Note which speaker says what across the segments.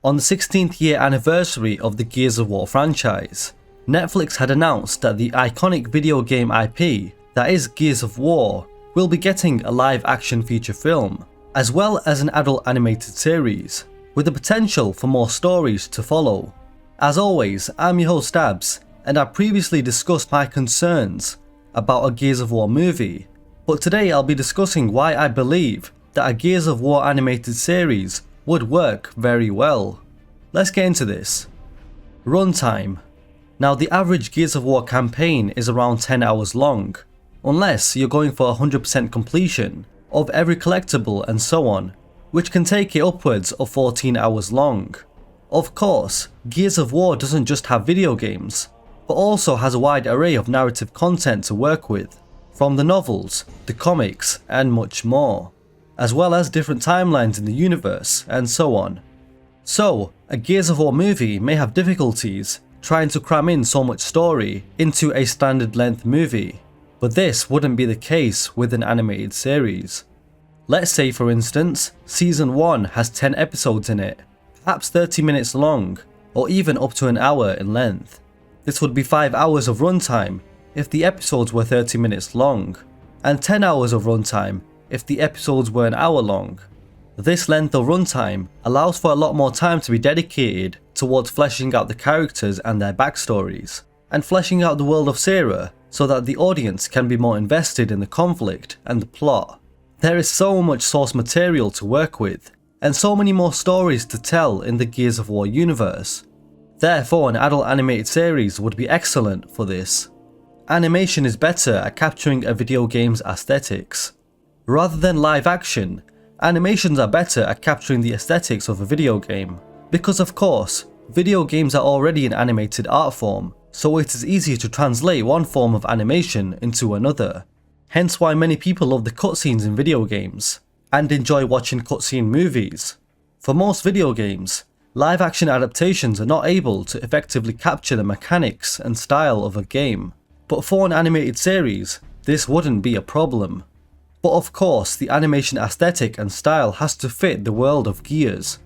Speaker 1: On the 16th year anniversary of the Gears of War franchise, Netflix had announced that the iconic video game IP that is Gears of War will be getting a live action feature film, as well as an adult animated series, with the potential for more stories to follow. As always, I'm your host Abz, and I previously discussed my concerns about a Gears of War movie, but today I'll be discussing why I believe that a Gears of War animated series would work very well. Let's get into this. Runtime. Now, the average Gears of War campaign is around 10 hours long, unless you're going for 100% completion of every collectible and so on, which can take it upwards of 14 hours long. Of course, Gears of War doesn't just have video games, but also has a wide array of narrative content to work with, from the novels, the comics, and much more, as well as different timelines in the universe and so on. So, a Gears of War movie may have difficulties trying to cram in so much story into a standard length movie, but this wouldn't be the case with an animated series. Let's say, for instance, season 1 has 10 episodes in it, perhaps 30 minutes long, or even up to an hour in length. This would be 5 hours of runtime if the episodes were 30 minutes long, and 10 hours of runtime if the episodes were an hour long. This length of runtime allows for a lot more time to be dedicated towards fleshing out the characters and their backstories, and fleshing out the world of Sarah so that the audience can be more invested in the conflict and the plot. There is so much source material to work with, and so many more stories to tell in the Gears of War universe. Therefore, an adult animated series would be excellent for this. Animation is better at capturing a video game's aesthetics. Rather than live action, animations are better at capturing the aesthetics of a video game, because of course, video games are already an animated art form, so it is easy to translate one form of animation into another. Hence why many people love the cutscenes in video games, and enjoy watching cutscene movies. For most video games, live action adaptations are not able to effectively capture the mechanics and style of a game, but for an animated series, this wouldn't be a problem. But of course, the animation aesthetic and style has to fit the world of Gears.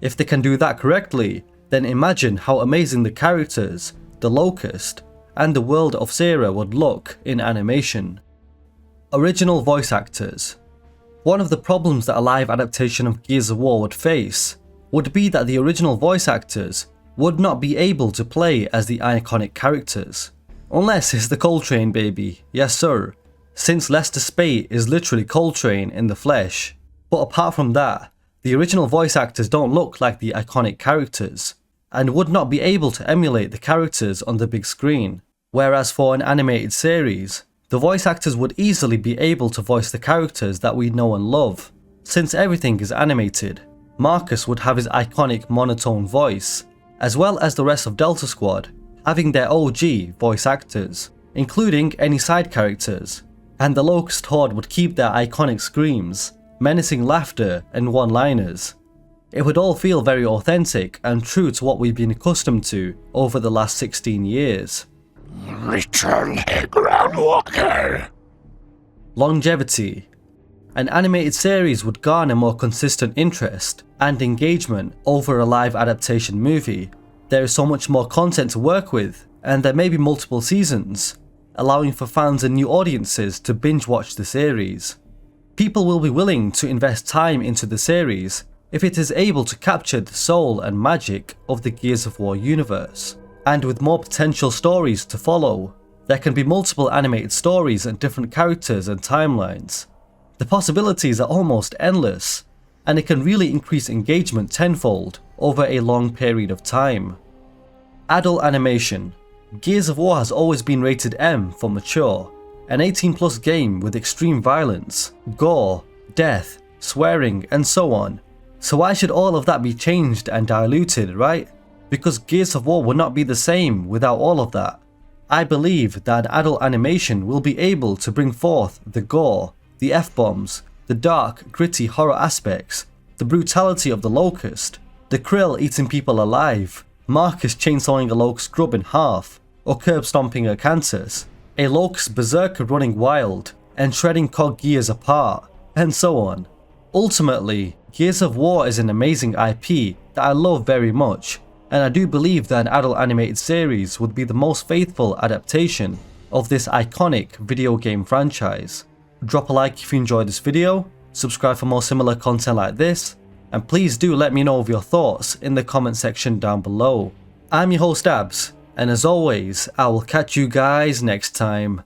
Speaker 1: If they can do that correctly, then imagine how amazing the characters, the Locust, and the world of Sarah would look in animation. Original voice actors. One of the problems that a live adaptation of Gears of War would face would be that the original voice actors would not be able to play as the iconic characters. Unless it's the Coltrane baby, yes sir, since Lester Speight is literally Coltrane in the flesh. But apart from that, the original voice actors don't look like the iconic characters, and would not be able to emulate the characters on the big screen, whereas for an animated series, the voice actors would easily be able to voice the characters that we know and love. Since everything is animated, Marcus would have his iconic monotone voice, as well as the rest of Delta Squad having their OG voice actors, including any side characters, and the Locust Horde would keep their iconic screams, menacing laughter, and one-liners. It would all feel very authentic and true to what we've been accustomed to over the last 16 years.
Speaker 2: Return Groundwalker.
Speaker 1: Longevity. An animated series would garner more consistent interest and engagement over a live adaptation movie. There is so much more content to work with, and there may be multiple seasons, allowing for fans and new audiences to binge watch the series. People will be willing to invest time into the series if it is able to capture the soul and magic of the Gears of War universe. And with more potential stories to follow, there can be multiple animated stories and different characters and timelines. The possibilities are almost endless, and it can really increase engagement tenfold over a long period of time. Adult animation. Gears of War has always been rated M for mature, an 18+ game with extreme violence, gore, death, swearing, and so on. So why should all of that be changed and diluted, right? Because Gears of War would not be the same without all of that. I believe that an adult animation will be able to bring forth the gore, the F-bombs, the dark, gritty horror aspects, the brutality of the Locust, the Krill eating people alive, Marcus chainsawing a Locust scrub in half, or curb stomping a Cantus, a Locust berserker running wild and shredding cog gears apart, and so on. Ultimately, Gears of War is an amazing IP that I love very much, and I do believe that an adult animated series would be the most faithful adaptation of this iconic video game franchise. Drop a like if you enjoyed this video, subscribe for more similar content like this, and please do let me know of your thoughts in the comment section down below. I'm your host Abz, and as always, I will catch you guys next time.